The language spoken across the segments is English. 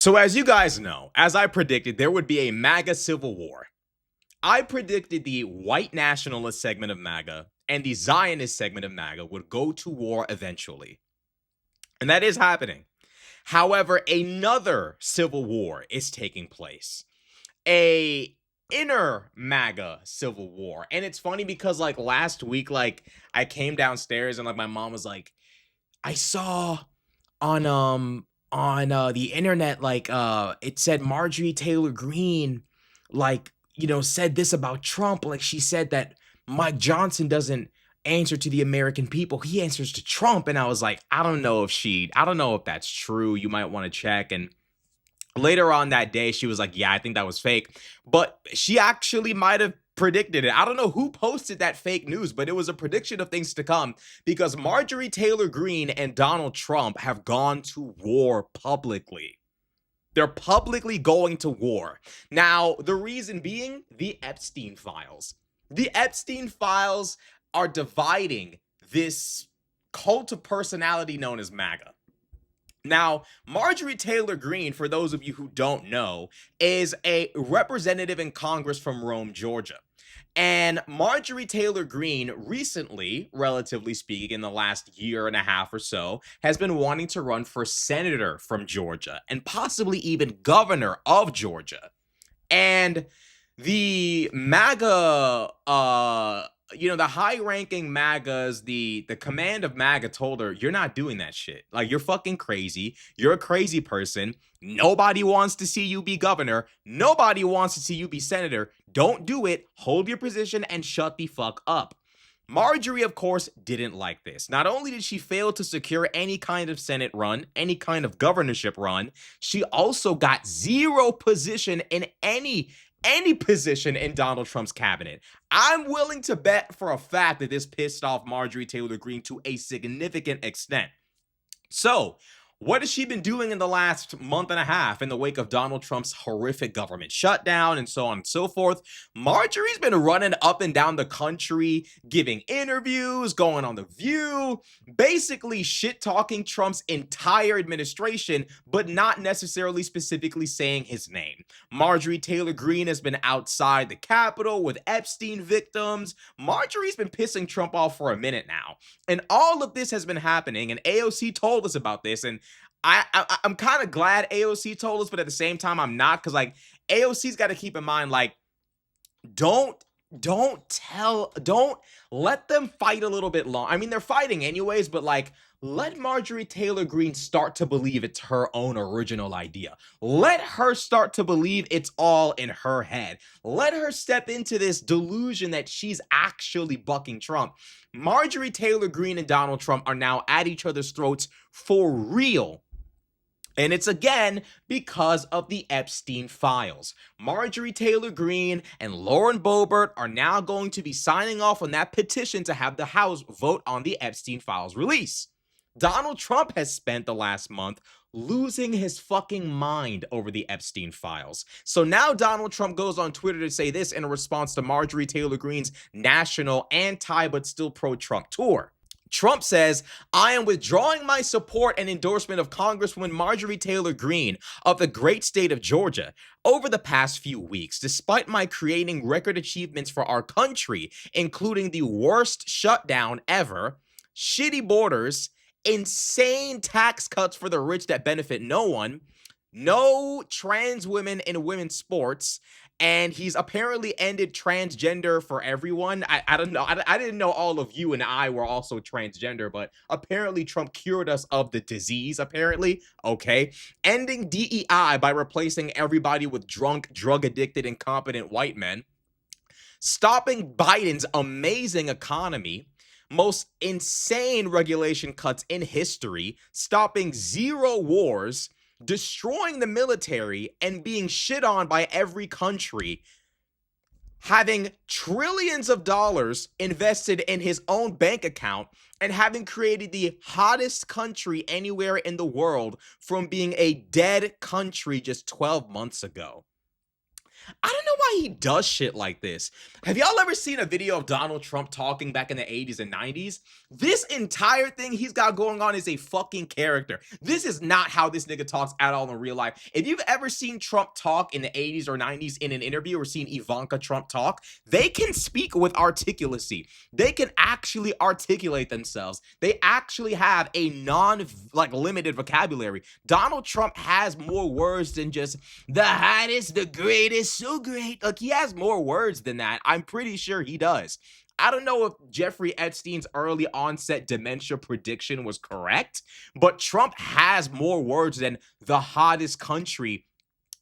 So as you guys know, as I predicted, there would be a MAGA civil war. I predicted the white nationalist segment of MAGA and the Zionist segment of MAGA would go to war eventually. And that is happening. However, another civil war is taking place. A inner MAGA civil war. And it's funny because last week, I came downstairs and my mom was like, I saw on the internet it said Marjorie Taylor Greene said this about Trump. Like, she said that Mike Johnson doesn't answer to the American people, he answers to Trump. And I was like, I don't know if that's true. You might want to check. And later on that day, she was like, yeah, I think that was fake. But she actually might have predicted it. I don't know who posted that fake news, but it was a prediction of things to come because Marjorie Taylor Greene and Donald Trump have gone to war publicly. They're publicly going to war. Now, the reason being the Epstein files. The Epstein files are dividing this cult of personality known as MAGA. Now, Marjorie Taylor Greene, for those of you who don't know, is a representative in Congress from Rome, Georgia. And Marjorie Taylor Greene recently, relatively speaking, in the last year and a half or so, has been wanting to run for senator from Georgia and possibly even governor of Georgia. And the MAGA, the high-ranking MAGAs, the command of MAGA told her, you're not doing that shit. Like, you're fucking crazy. You're a crazy person. Nobody wants to see you be governor. Nobody wants to see you be senator. Don't do it. Hold your position and shut the fuck up. Marjorie, of course, didn't like this. Not only did she fail to secure any kind of Senate run, any kind of governorship run, she also got zero position in any position in Donald Trump's cabinet. I'm willing to bet for a fact that this pissed off Marjorie Taylor Greene to a significant extent. So, what has she been doing in the last month and a half in the wake of Donald Trump's horrific government shutdown and so on and so forth? Marjorie's been running up and down the country, giving interviews, going on The View, basically shit-talking Trump's entire administration, but not necessarily specifically saying his name. Marjorie Taylor Greene has been outside the Capitol with Epstein victims. Marjorie's been pissing Trump off for a minute now. And all of this has been happening, and AOC told us about this, and I'm kind of glad AOC told us, but at the same time, I'm not, because AOC's got to keep in mind, don't let them fight a little bit long. I mean, they're fighting anyways, but let Marjorie Taylor Greene start to believe it's her own original idea. Let her start to believe it's all in her head. Let her step into this delusion that she's actually bucking Trump. Marjorie Taylor Greene and Donald Trump are now at each other's throats for real. And it's again because of the Epstein files. Marjorie Taylor Greene and Lauren Boebert are now going to be signing off on that petition to have the House vote on the Epstein files release. Donald Trump has spent the last month losing his fucking mind over the Epstein files. So now Donald Trump goes on Twitter to say this in response to Marjorie Taylor Greene's national anti but still pro-Trump tour. Trump says, I am withdrawing my support and endorsement of Congresswoman Marjorie Taylor Greene of the great state of Georgia over the past few weeks, despite my creating record achievements for our country, including the worst shutdown ever, shitty borders, insane tax cuts for the rich that benefit no one, no trans women in women's sports, and he's apparently ended transgender for everyone. I don't know. I didn't know all of you and I were also transgender, but apparently Trump cured us of the disease, apparently. Okay. Ending DEI by replacing everybody with drunk, drug-addicted, incompetent white men. Stopping Biden's amazing economy. Most insane regulation cuts in history. Stopping 0 wars. Destroying the military and being shit on by every country, having trillions of dollars invested in his own bank account, and having created the hottest country anywhere in the world from being a dead country just 12 months ago. I don't know why why he does shit like this. Have y'all ever seen a video of Donald Trump talking back in the 80s and 90s? This entire thing he's got going on is a fucking character. This is not how this nigga talks at all in real life. If you've ever seen Trump talk in the 80s or 90s in an interview, or seen Ivanka Trump talk, they can speak with articulacy. They can actually articulate themselves. They actually have a limited vocabulary. Donald Trump has more words than just the hottest, the greatest, so great. Like, he has more words than that. I'm pretty sure he does. I don't know if Jeffrey Epstein's early onset dementia prediction was correct, but Trump has more words than the hottest country.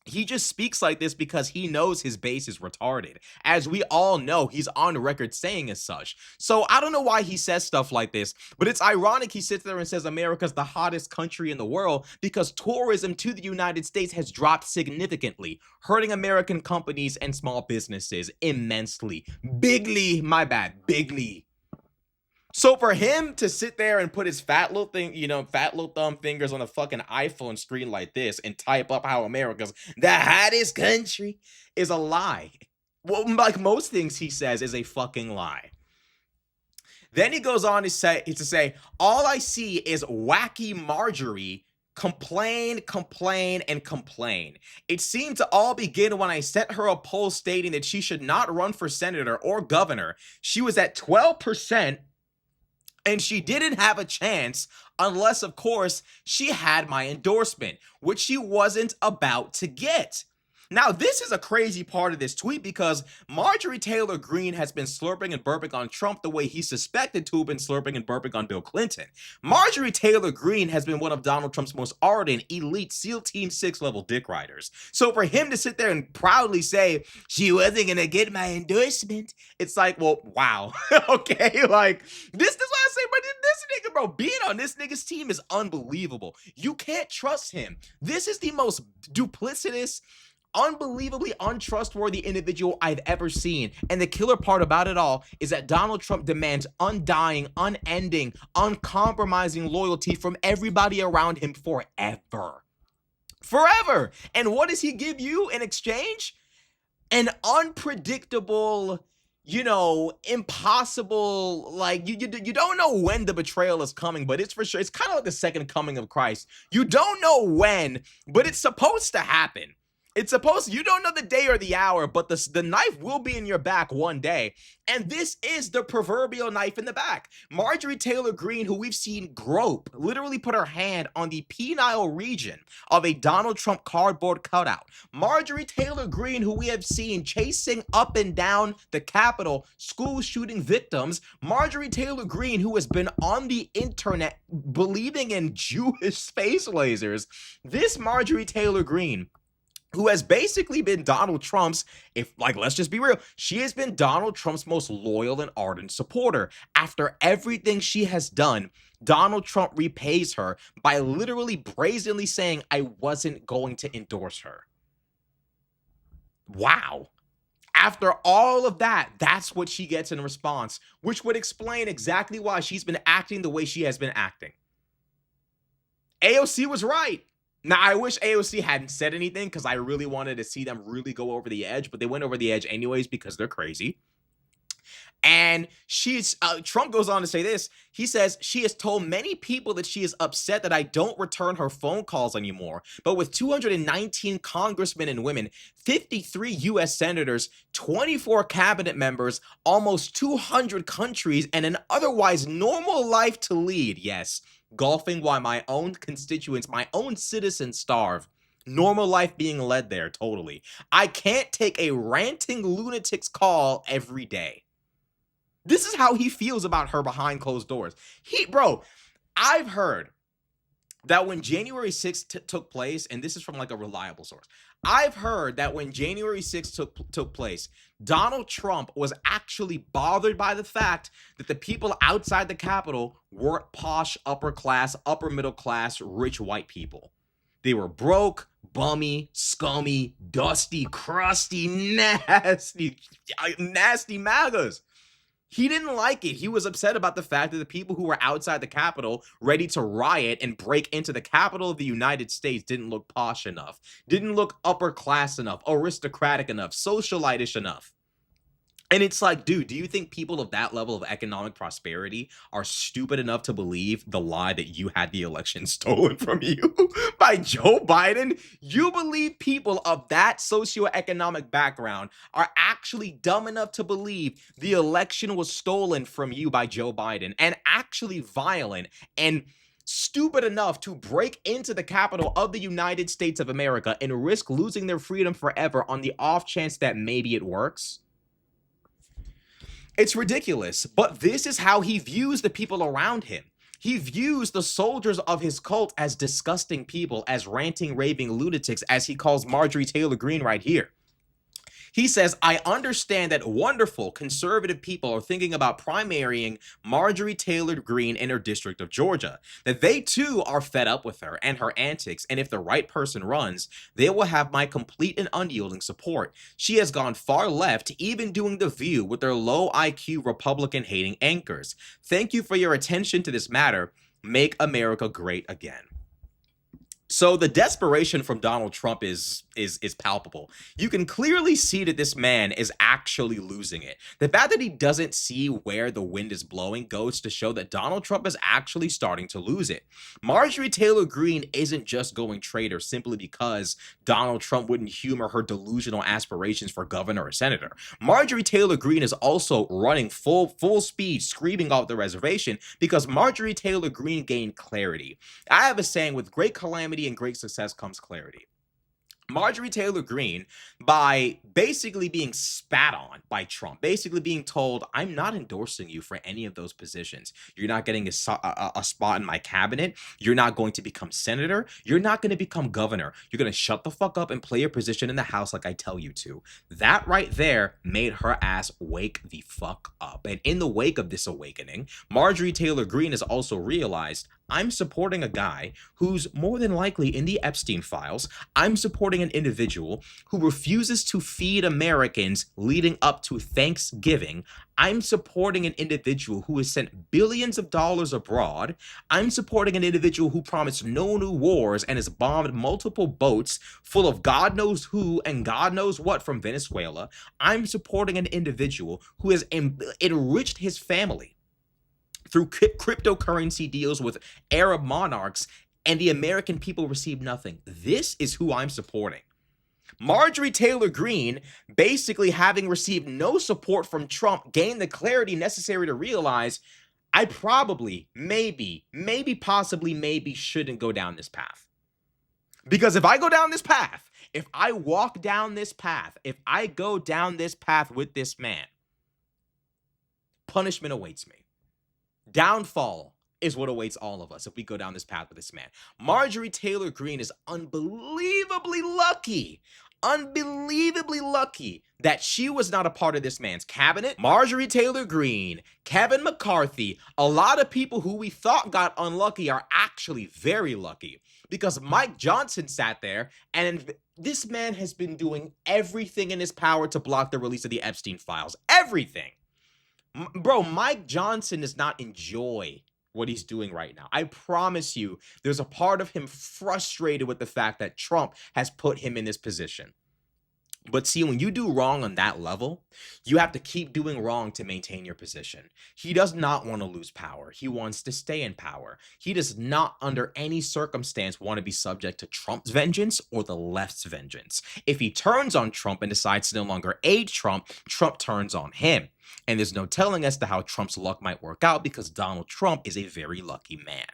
He just speaks like this because he knows his base is retarded. As we all know, he's on record saying as such. So I don't know why he says stuff like this, but it's ironic he sits there and says America's the hottest country in the world because tourism to the United States has dropped significantly, hurting American companies and small businesses immensely. Bigly, my bad, bigly. So for him to sit there and put his fat little thumb fingers on a fucking iPhone screen like this and type up how America's the hottest country is a lie. Well, like most things he says is a fucking lie. Then he goes on to say, all I see is wacky Marjorie complain, and complain. It seemed to all begin when I sent her a poll stating that she should not run for senator or governor. She was at 12%. And she didn't have a chance unless, of course, she had my endorsement, which she wasn't about to get. Now, this is a crazy part of this tweet because Marjorie Taylor Greene has been slurping and burping on Trump the way he suspected to have been slurping and burping on Bill Clinton. Marjorie Taylor Greene has been one of Donald Trump's most ardent, elite SEAL Team 6 level dick riders. So for him to sit there and proudly say, she wasn't going to get my endorsement, it's like, well, wow. Okay, like, this is what I say, but this nigga, bro, being on this nigga's team is unbelievable. You can't trust him. This is the most duplicitous, unbelievably untrustworthy individual I've ever seen. And the killer part about it all is that Donald Trump demands undying, unending, uncompromising loyalty from everybody around him forever. Forever. And what does he give you in exchange? An unpredictable, impossible, like, you don't know when the betrayal is coming, but it's for sure. It's kind of like the second coming of Christ. You don't know when, but it's supposed to happen. You don't know the day or the hour, but the knife will be in your back one day. And this is the proverbial knife in the back. Marjorie Taylor Greene, who we've seen grope, literally put her hand on the penile region of a Donald Trump cardboard cutout. Marjorie Taylor Greene, who we have seen chasing up and down the Capitol, school shooting victims. Marjorie Taylor Greene, who has been on the internet believing in Jewish space lasers. This Marjorie Taylor Greene, who has basically been Donald Trump's, let's just be real, she has been Donald Trump's most loyal and ardent supporter. After everything she has done, Donald Trump repays her by literally brazenly saying, I wasn't going to endorse her. Wow. After all of that, that's what she gets in response, which would explain exactly why she's been acting the way she has been acting. AOC was right. Now, I wish AOC hadn't said anything because I really wanted to see them really go over the edge, but they went over the edge anyways because they're crazy. And Trump goes on to say this. He says, she has told many people that she is upset that I don't return her phone calls anymore. But with 219 congressmen and women, 53 U.S. senators, 24 cabinet members, almost 200 countries, and an otherwise normal life to lead, yes, golfing while my own constituents, my own citizens starve. Normal life being led there, totally. I can't take a ranting lunatic's call every day. This is how he feels about her behind closed doors. I've heard that when January 6th took place, and this is from like a reliable source, I've heard that when January 6th took place, Donald Trump was actually bothered by the fact that the people outside the Capitol weren't posh, upper class, upper middle class, rich white people. They were broke, bummy, scummy, dusty, crusty, nasty MAGAs. He didn't like it. He was upset about the fact that the people who were outside the Capitol ready to riot and break into the capital of the United States didn't look posh enough, didn't look upper class enough, aristocratic enough, socialite-ish enough. And it's like, dude, do you think people of that level of economic prosperity are stupid enough to believe the lie that you had the election stolen from you by Joe Biden? You believe people of that socioeconomic background are actually dumb enough to believe the election was stolen from you by Joe Biden, and actually violent and stupid enough to break into the capital of the United States of America and risk losing their freedom forever on the off chance that maybe it works? It's ridiculous, but this is how he views the people around him. He views the soldiers of his cult as disgusting people, as ranting, raving lunatics, as he calls Marjorie Taylor Greene right here. He says, I understand that wonderful conservative people are thinking about primarying Marjorie Taylor Greene in her district of Georgia, that they too are fed up with her and her antics, and if the right person runs, they will have my complete and unyielding support. She has gone far left, even doing The View with their low IQ Republican-hating anchors. Thank you for your attention to this matter. Make America great again. So the desperation from Donald Trump is palpable. You can clearly see that this man is actually losing it. The fact that he doesn't see where the wind is blowing goes to show that Donald Trump is actually starting to lose it. Marjorie Taylor Greene isn't just going traitor simply because Donald Trump wouldn't humor her delusional aspirations for governor or senator. Marjorie Taylor Greene is also running full speed, screaming off the reservation because Marjorie Taylor Greene gained clarity. I have a saying, with great calamity and great success comes clarity. Marjorie Taylor Greene, by basically being spat on by Trump, basically being told, I'm not endorsing you for any of those positions. You're not getting a spot in my cabinet. You're not going to become senator. You're not going to become governor. You're going to shut the fuck up and play your position in the House like I tell you to. That right there made her ass wake the fuck up. And in the wake of this awakening, Marjorie Taylor Greene has also realized, I'm supporting a guy who's more than likely in the Epstein files. I'm supporting an individual who refuses to feed Americans leading up to Thanksgiving. I'm supporting an individual who has sent billions of dollars abroad. I'm supporting an individual who promised no new wars and has bombed multiple boats full of God knows who and God knows what from Venezuela. I'm supporting an individual who has enriched his family through cryptocurrency deals with Arab monarchs, and the American people receive nothing. This is who I'm supporting. Marjorie Taylor Greene, basically having received no support from Trump, gained the clarity necessary to realize, I probably, maybe, possibly, shouldn't go down this path. Because if I go down this path, if I walk down this path, if I go down this path with this man, punishment awaits me. Downfall is what awaits all of us if we go down this path with this man. Marjorie Taylor Greene is unbelievably lucky that she was not a part of this man's cabinet. Marjorie Taylor Greene, Kevin McCarthy, a lot of people who we thought got unlucky are actually very lucky, because Mike Johnson sat there, and this man has been doing everything in his power to block the release of the Epstein files. Everything. Bro, Mike Johnson does not enjoy what he's doing right now. I promise you, there's a part of him frustrated with the fact that Trump has put him in this position. But see, when you do wrong on that level, you have to keep doing wrong to maintain your position. He does not want to lose power. He wants to stay in power. He does not, under any circumstance, want to be subject to Trump's vengeance or the left's vengeance. If he turns on Trump and decides to no longer aid Trump, Trump turns on him. And there's no telling as to how Trump's luck might work out, because Donald Trump is a very lucky man.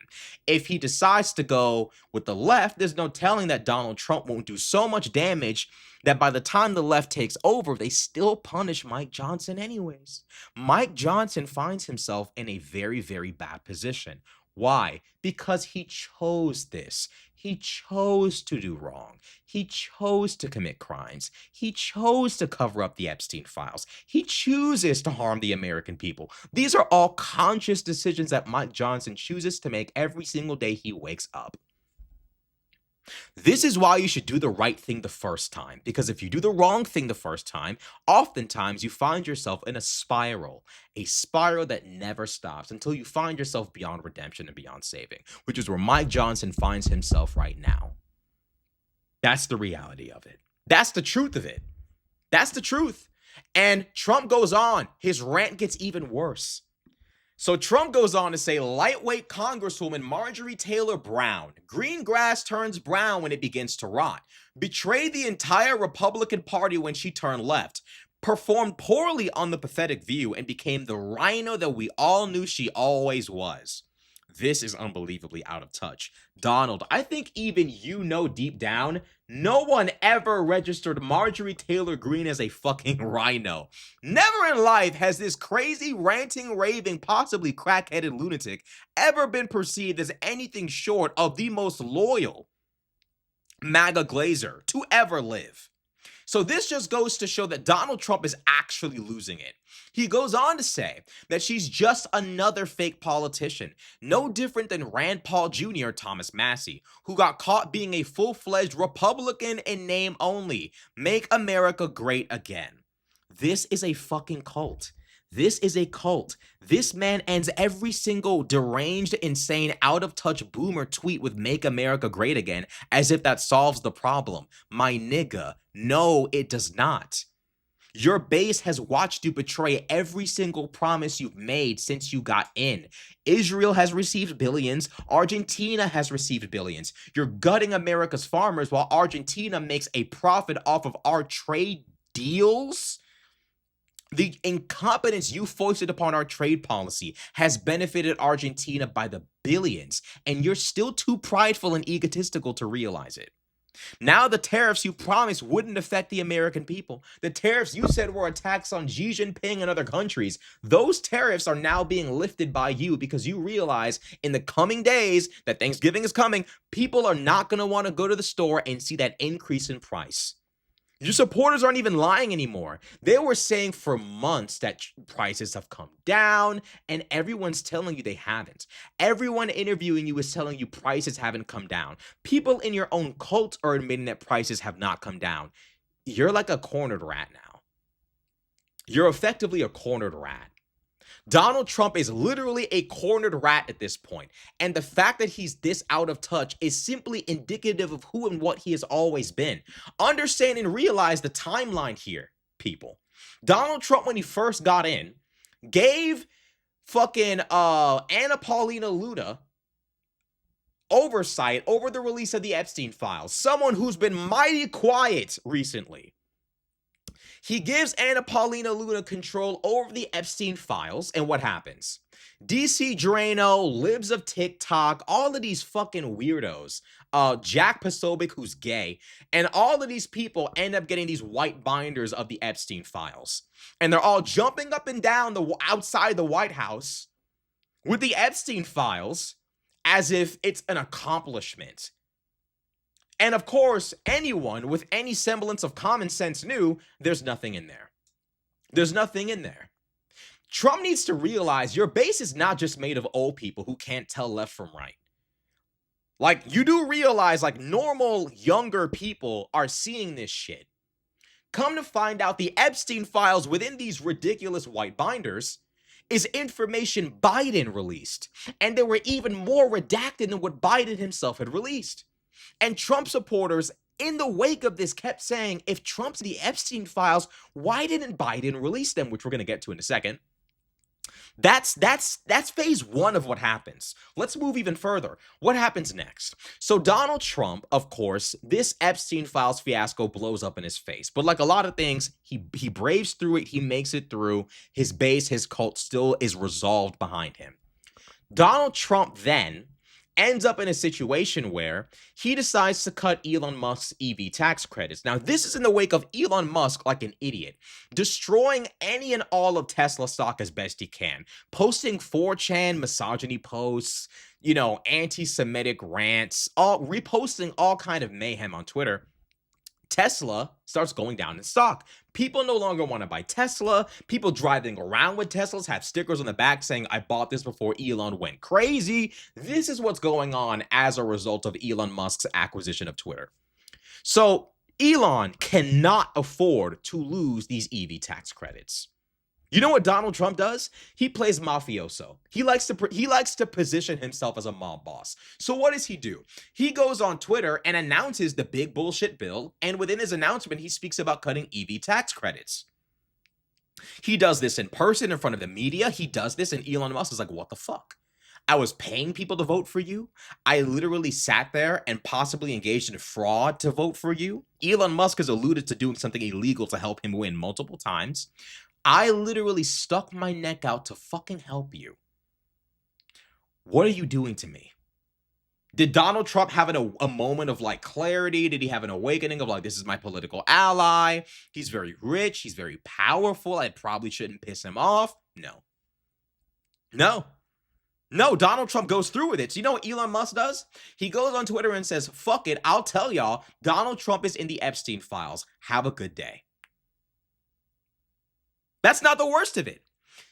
If he decides to go with the left, there's no telling that Donald Trump won't do so much damage that by the time the left takes over, they still punish Mike Johnson anyways. Mike Johnson finds himself in a very, very bad position. Why? Because he chose this. He chose to do wrong. He chose to commit crimes. He chose to cover up the Epstein files. He chooses to harm the American people. These are all conscious decisions that Mike Johnson chooses to make every single day he wakes up. This is why you should do the right thing the first time, because if you do the wrong thing the first time, oftentimes you find yourself in a spiral that never stops until you find yourself beyond redemption and beyond saving, which is where Mike Johnson finds himself right now. That's the reality of it. That's the truth of it. That's the truth. And Trump goes on. His rant gets even worse. So Trump goes on to say, lightweight Congresswoman Marjorie Taylor Brown, green grass turns brown when it begins to rot, betrayed the entire Republican Party when she turned left, performed poorly on The Pathetic View, and became the rhino that we all knew she always was. This is unbelievably out of touch. Donald, I think even you know deep down, no one ever registered Marjorie Taylor Greene as a fucking rhino. Never in life has this crazy, ranting, raving, possibly crack-headed lunatic ever been perceived as anything short of the most loyal MAGA glazer to ever live. So this just goes to show that Donald Trump is actually losing it. He goes on to say that she's just another fake politician, no different than Rand Paul Jr. or Thomas Massey, who got caught being a full-fledged Republican in name only. Make America great again. This is a fucking cult. This is a cult. This man ends every single deranged, insane, out-of-touch boomer tweet with "Make America Great Again," as if that solves the problem. My nigga, no, it does not. Your base has watched you betray every single promise you've made since you got in. Israel has received billions. Argentina has received billions. You're gutting America's farmers while Argentina makes a profit off of our trade deals. The incompetence you foisted upon our trade policy has benefited Argentina by the billions, and you're still too prideful and egotistical to realize it. Now the tariffs you promised wouldn't affect the American people. The tariffs you said were a tax on Xi Jinping and other countries, those tariffs are now being lifted by you because you realize in the coming days that Thanksgiving is coming, people are not going to want to go to the store and see that increase in price. Your supporters aren't even lying anymore. They were saying for months that prices have come down, and everyone's telling you they haven't. Everyone interviewing you is telling you prices haven't come down. People in your own cult are admitting that prices have not come down. You're like a cornered rat now. You're effectively a cornered rat. Donald Trump is literally a cornered rat at this point, and the fact that he's this out of touch is simply indicative of who and what he has always been. Understand and realize the timeline here, people. Donald Trump, when he first got in, gave fucking Anna Paulina Luna oversight over the release of the Epstein files, someone who's been mighty quiet recently. He gives Anna Paulina Luna control over the Epstein files, and what happens? DC Drano, libs of TikTok, all of these fucking weirdos, Jack Posobiec, who's gay, and all of these people end up getting these white binders of the Epstein files. And they're all jumping up and down outside the White House with the Epstein files as if it's an accomplishment. And of course, anyone with any semblance of common sense knew there's nothing in there. There's nothing in there. Trump needs to realize your base is not just made of old people who can't tell left from right. Like, you do realize, like, normal, younger people are seeing this shit. Come to find out, the Epstein files within these ridiculous white binders is information Biden released. And they were even more redacted than what Biden himself had released. And Trump supporters, in the wake of this, kept saying, if Trump's the Epstein files, why didn't Biden release them? Which we're going to get to in a second. That's phase one of what happens. Let's move even further. What happens next? So Donald Trump, of course, this Epstein files fiasco blows up in his face. But like a lot of things, he braves through it. He makes it through. His base, his cult still is resolved behind him. Donald Trump then ends up in a situation where he decides to cut Elon Musk's EV tax credits. Now, this is in the wake of Elon Musk, like an idiot, destroying any and all of Tesla stock as best he can, posting 4chan misogyny posts, anti-Semitic rants, reposting all kind of mayhem on Twitter, Tesla starts going down in stock. People no longer want to buy Tesla. People driving around with Teslas have stickers on the back saying, I bought this before Elon went crazy. This is what's going on as a result of Elon Musk's acquisition of Twitter. So Elon cannot afford to lose these EV tax credits. You know what Donald Trump does? He plays mafioso. He likes to position himself as a mob boss. So what does he do? He goes on Twitter and announces the big bullshit bill, and within his announcement, he speaks about cutting EV tax credits. He does this in person in front of the media. He does this, and Elon Musk is like, what the fuck? I was paying people to vote for you. I literally sat there and possibly engaged in fraud to vote for you. Elon Musk has alluded to doing something illegal to help him win multiple times. I literally stuck my neck out to fucking help you. What are you doing to me? Did Donald Trump have a moment of like clarity? Did he have an awakening of like, this is my political ally? He's very rich. He's very powerful. I probably shouldn't piss him off. No, Donald Trump goes through with it. So you know what Elon Musk does? He goes on Twitter and says, fuck it, I'll tell y'all, Donald Trump is in the Epstein files. Have a good day. That's not the worst of it.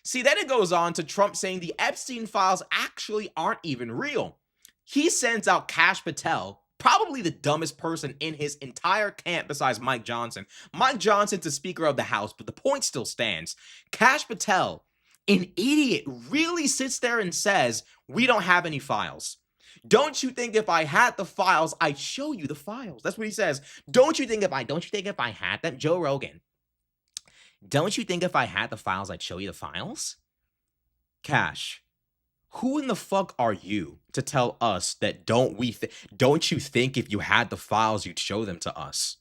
See, then it goes on to Trump saying the Epstein files actually aren't even real. He sends out Kash Patel, probably the dumbest person in his entire camp besides Mike Johnson. Mike Johnson's the Speaker of the House, but the point still stands. Kash Patel, an idiot, really sits there and says, we don't have any files. Don't you think if I had the files, I'd show you the files? That's what he says. Don't you think if I had them? Joe Rogan. Don't you think if I had the files, I'd show you the files? Kash, who in the fuck are you to tell us that don't you think if you had the files, you'd show them to us?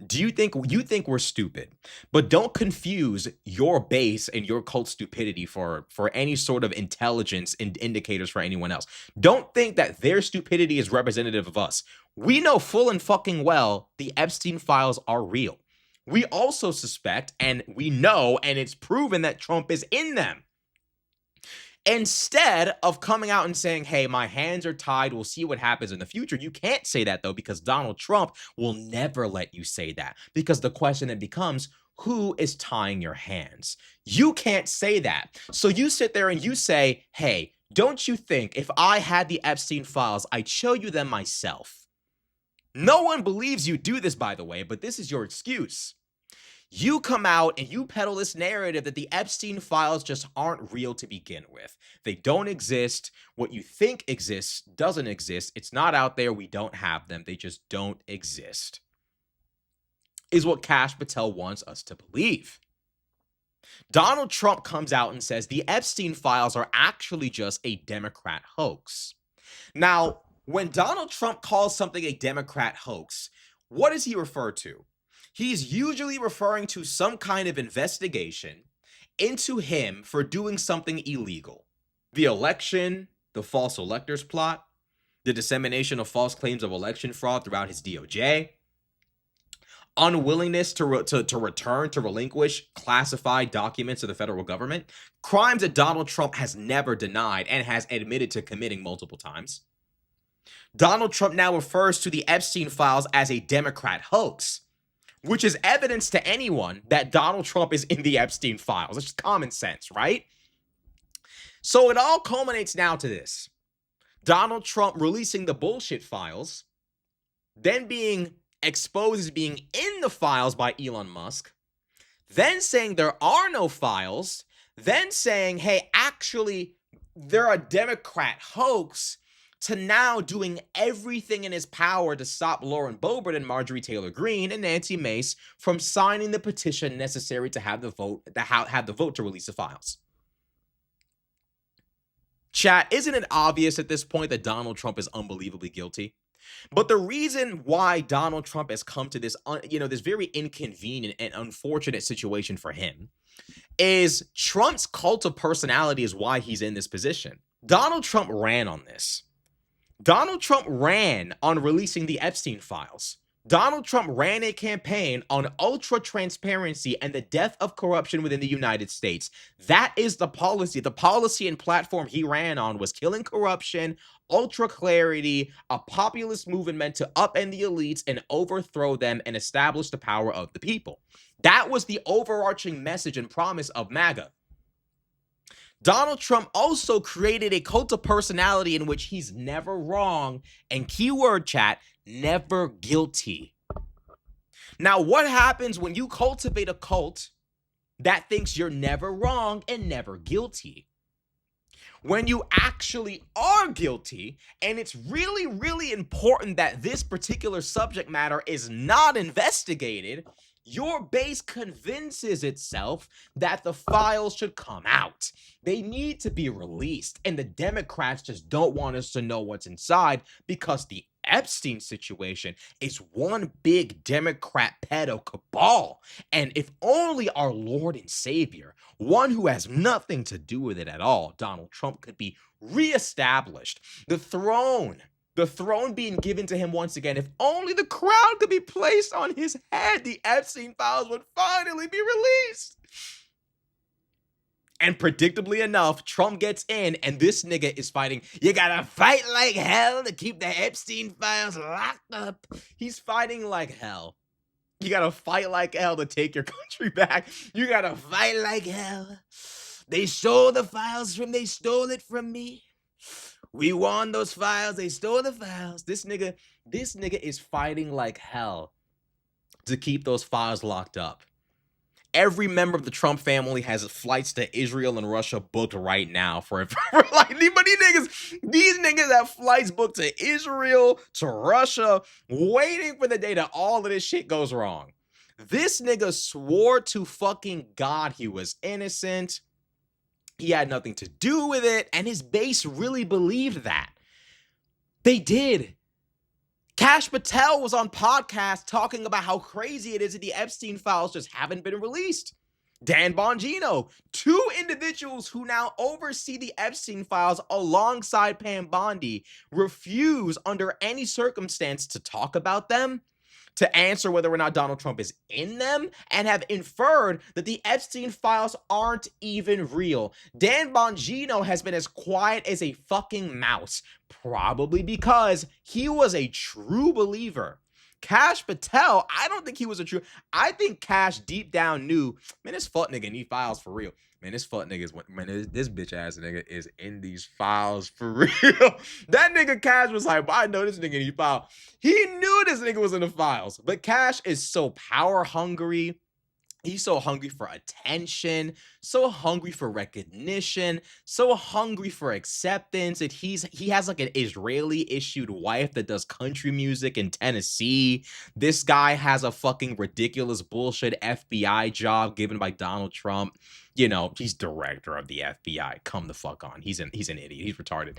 Do you think we're stupid? But don't confuse your base and your cult stupidity for any sort of intelligence and indicators for anyone else. Don't think that their stupidity is representative of us. We know full and fucking well the Epstein files are real. We also suspect, and we know, and it's proven that Trump is in them. Instead of coming out and saying, hey, my hands are tied, we'll see what happens in the future. You can't say that, though, because Donald Trump will never let you say that. Because the question then becomes, who is tying your hands? You can't say that. So you sit there and you say, hey, don't you think if I had the Epstein files, I'd show you them myself? No one believes you do this, by the way, but this is your excuse. You come out and you peddle this narrative that the Epstein files just aren't real to begin with. They don't exist. What you think exists doesn't exist. It's not out there. We don't have them. They just don't exist. Is what Kash Patel wants us to believe. Donald Trump comes out and says the Epstein files are actually just a Democrat hoax. Now, when Donald Trump calls something a Democrat hoax, what does he refer to? He's usually referring to some kind of investigation into him for doing something illegal. The election, the false electors plot, the dissemination of false claims of election fraud throughout his DOJ, unwillingness to relinquish classified documents to the federal government, crimes that Donald Trump has never denied and has admitted to committing multiple times. Donald Trump now refers to the Epstein files as a Democrat hoax, which is evidence to anyone that Donald Trump is in the Epstein files. It's just common sense, right? So it all culminates now to this. Donald Trump releasing the bullshit files, then being exposed as being in the files by Elon Musk, then saying there are no files, then saying, hey, actually, they're a Democrat hoax, to now doing everything in his power to stop Lauren Boebert and Marjorie Taylor Greene and Nancy Mace from signing the petition necessary to have the vote to release the files. Chat, isn't it obvious at this point that Donald Trump is unbelievably guilty? But the reason why Donald Trump has come to this, this very inconvenient and unfortunate situation for him is Trump's cult of personality is why he's in this position. Donald Trump ran on this. Donald Trump ran on releasing the Epstein files. Donald Trump ran a campaign on ultra transparency and the death of corruption within the United States. That is the policy. The policy and platform he ran on was killing corruption, ultra clarity, a populist movement meant to upend the elites and overthrow them and establish the power of the people. That was the overarching message and promise of MAGA. Donald Trump also created a cult of personality in which he's never wrong, and keyword chat, never guilty. Now, what happens when you cultivate a cult that thinks you're never wrong and never guilty? When you actually are guilty, and it's really, really important that this particular subject matter is not investigated, your base convinces itself that the files should come out. They need to be released, and the Democrats just don't want us to know what's inside because the Epstein situation is one big Democrat pedo cabal. And if only our Lord and Savior, one who has nothing to do with it at all, Donald Trump, could be reestablished, the throne being given to him once again, if only the crown could be placed on his head, the Epstein files would finally be released. And predictably enough, Trump gets in, and this nigga is fighting. You gotta fight like hell to keep the Epstein files locked up. He's fighting like hell. You gotta fight like hell to take your country back. You gotta fight like hell. They stole the files they stole it from me. We won those files. They stole the files. This nigga is fighting like hell to keep those files locked up. Every member of the Trump family has flights to Israel and Russia booked right now for like, but these niggas have flights booked to Israel, to Russia, waiting for the day that all of this shit goes wrong. This nigga swore to fucking God he was innocent. He had nothing to do with it, and his base really believed that. They did. Kash Patel was on podcasts talking about how crazy it is that the Epstein files just haven't been released. Dan Bongino, two individuals who now oversee the Epstein files alongside Pam Bondi, refuse under any circumstance to talk about them, to answer whether or not Donald Trump is in them, and have inferred that the Epstein files aren't even real. Dan Bongino has been as quiet as a fucking mouse, probably because he was a true believer. Kash Patel, I don't think he was a true. I think Kash deep down knew, man, this fuck nigga need files for real. Man, this fuck nigga is, man, this bitch ass nigga is in these files for real. That nigga Kash was like, I know this nigga need files. He knew this nigga was in the files. But Kash is so power hungry. He's so hungry for attention, so hungry for recognition, so hungry for acceptance. And he has like an Israeli issued wife that does country music in Tennessee. This guy has a fucking ridiculous bullshit FBI job given by Donald Trump. You know, he's director of the FBI. Come the fuck on. He's an idiot. He's retarded.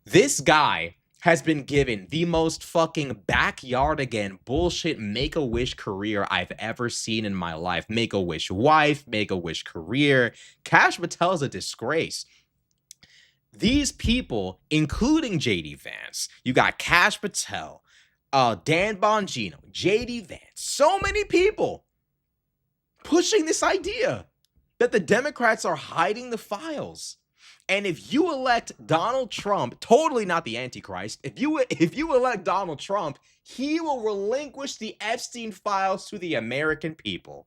This guy has been given the most fucking backyard again bullshit Make-A-Wish career I've ever seen in my life. Make-A-Wish wife, Make-A-Wish career. Kash Patel is a disgrace. These people, including JD Vance, you got Kash Patel, Dan Bongino, JD Vance, so many people pushing this idea that the Democrats are hiding the files. And if you elect Donald Trump, totally not the Antichrist, if you elect Donald Trump, he will relinquish the Epstein files to the American people.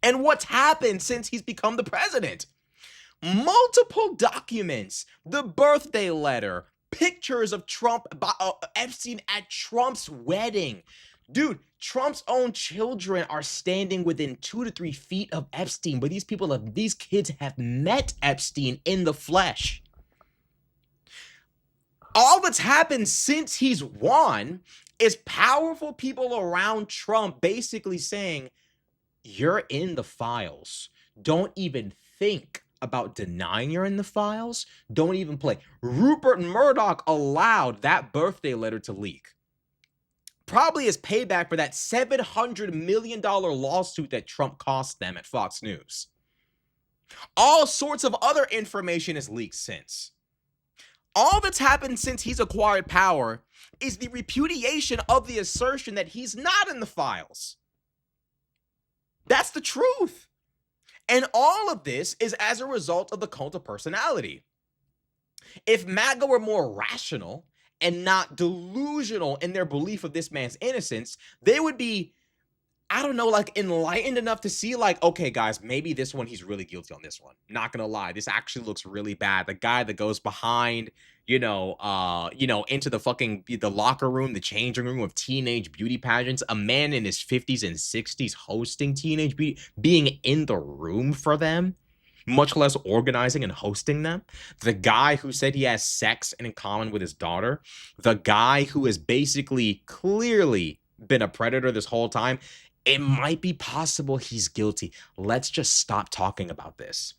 And what's happened since he's become the president? Multiple documents, the birthday letter, pictures of Epstein at Trump's wedding. Dude, Trump's own children are standing within 2 to 3 feet of Epstein, but these kids have met Epstein in the flesh. All that's happened since he's won is powerful people around Trump basically saying, you're in the files. Don't even think about denying you're in the files. Don't even play. Rupert Murdoch allowed that birthday letter to leak. Probably as payback for that $700 million lawsuit that Trump cost them at Fox News. All sorts of other information is leaked since. All that's happened since he's acquired power is the repudiation of the assertion that he's not in the files. That's the truth. And all of this is as a result of the cult of personality. If MAGA were more rational and not delusional in their belief of this man's innocence, they would be, I don't know, like enlightened enough to see like, okay, guys, maybe this one, he's really guilty on this one. Not gonna lie, this actually looks really bad. The guy that goes behind, into the locker room, the changing room of teenage beauty pageants, a man in his 50s and 60s hosting teenage beauty, being in the room for them, much less organizing and hosting them. The guy who said he has sex in common with his daughter, the guy who has basically clearly been a predator this whole time. It might be possible he's guilty. Let's just stop talking about this.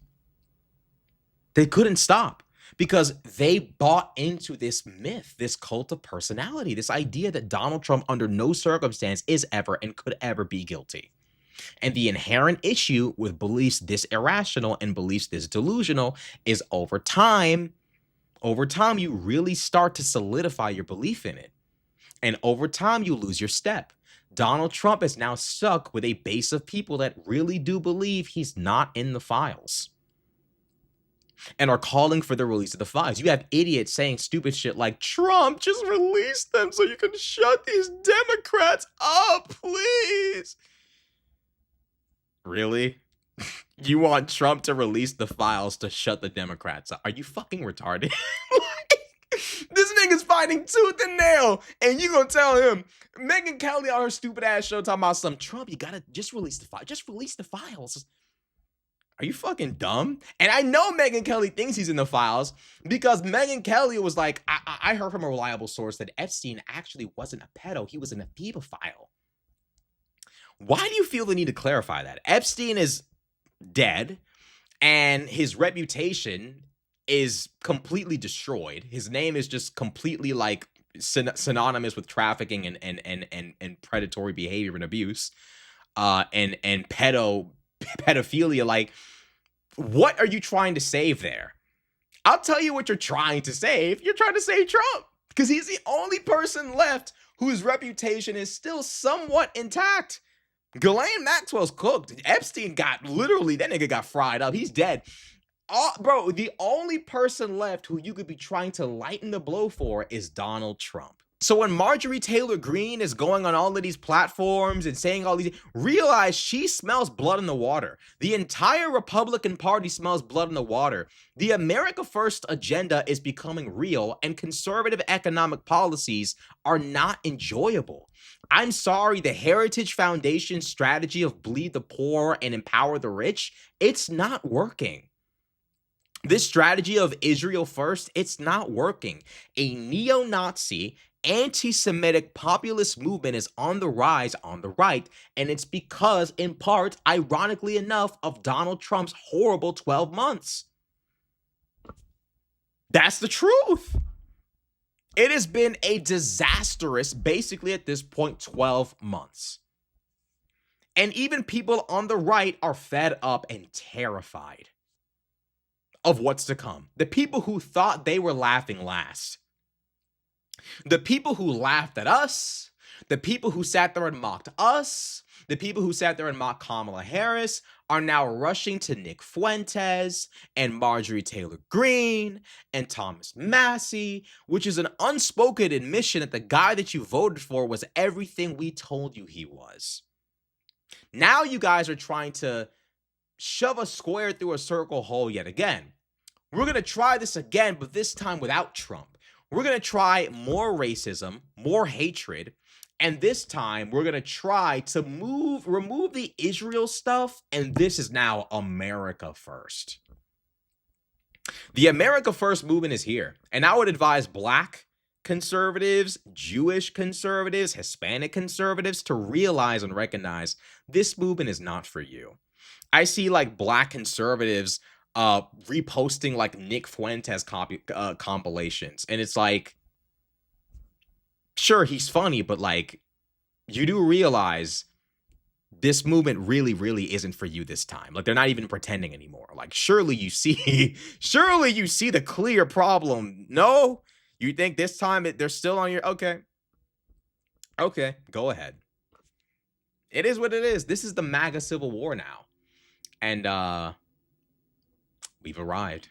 They couldn't stop because they bought into this myth, this cult of personality, this idea that Donald Trump under no circumstance is ever and could ever be guilty. And the inherent issue with beliefs this irrational and beliefs this delusional is over time, you really start to solidify your belief in it. And over time, you lose your step. Donald Trump is now stuck with a base of people that really do believe he's not in the files and are calling for the release of the files. You have idiots saying stupid shit like, Trump, just release them so you can shut these Democrats up, please. Really? You want Trump to release the files to shut the Democrats up? Are you fucking retarded? This nigga's fighting tooth and nail, and you gonna tell him Megyn Kelly on her stupid ass show talking about some Trump, you gotta just release the file. Just release the files. Are you fucking dumb? And I know Megyn Kelly thinks he's in the files because Megyn Kelly was like, I heard from a reliable source that Epstein actually wasn't a pedo. He was an ephebophile. Why do you feel the need to clarify that? Epstein is dead, and his reputation is completely destroyed. His name is just completely like synonymous with trafficking and predatory behavior and abuse, and pedophilia. Like, what are you trying to save there? I'll tell you what you're trying to save. You're trying to save Trump because he's the only person left whose reputation is still somewhat intact. Ghislaine Maxwell's cooked. Epstein that nigga got fried up. He's dead. Bro, the only person left who you could be trying to lighten the blow for is Donald Trump. So when Marjorie Taylor Greene is going on all of these platforms and saying all these, realize she smells blood in the water. The entire Republican Party smells blood in the water. The America First agenda is becoming real, and conservative economic policies are not enjoyable. I'm sorry, the Heritage Foundation strategy of bleed the poor and empower the rich, it's not working. This strategy of Israel first, it's not working. A neo-Nazi, anti-Semitic populist movement is on the rise on the right, and it's because, in part, ironically enough, of Donald Trump's horrible 12 months. That's the truth. It has been a disastrous, basically at this point, 12 months. And even people on the right are fed up and terrified of what's to come. The people who thought they were laughing last. The people who laughed at us, the people who sat there and mocked us, the people who sat there and mocked Kamala Harris are now rushing to Nick Fuentes and Marjorie Taylor Greene and Thomas Massie, which is an unspoken admission that the guy that you voted for was everything we told you he was. Now you guys are trying to shove a square through a circle hole yet again. We're going to try this again, but this time without Trump. We're going to try more racism, more hatred, and this time we're going to try to remove the Israel stuff, and this is now America First. The America First movement is here, and I would advise Black conservatives, Jewish conservatives, Hispanic conservatives to realize and recognize this movement is not for you. I see like Black conservatives reposting like Nick Fuentes compilations, and it's like, sure, he's funny, but like, you do realize this movement really, really isn't for you this time. Like, they're not even pretending anymore. Like, surely you see the clear problem. No, you think this time they're still on your, okay, go ahead. It is what it is. This is the MAGA civil war now, and we've arrived.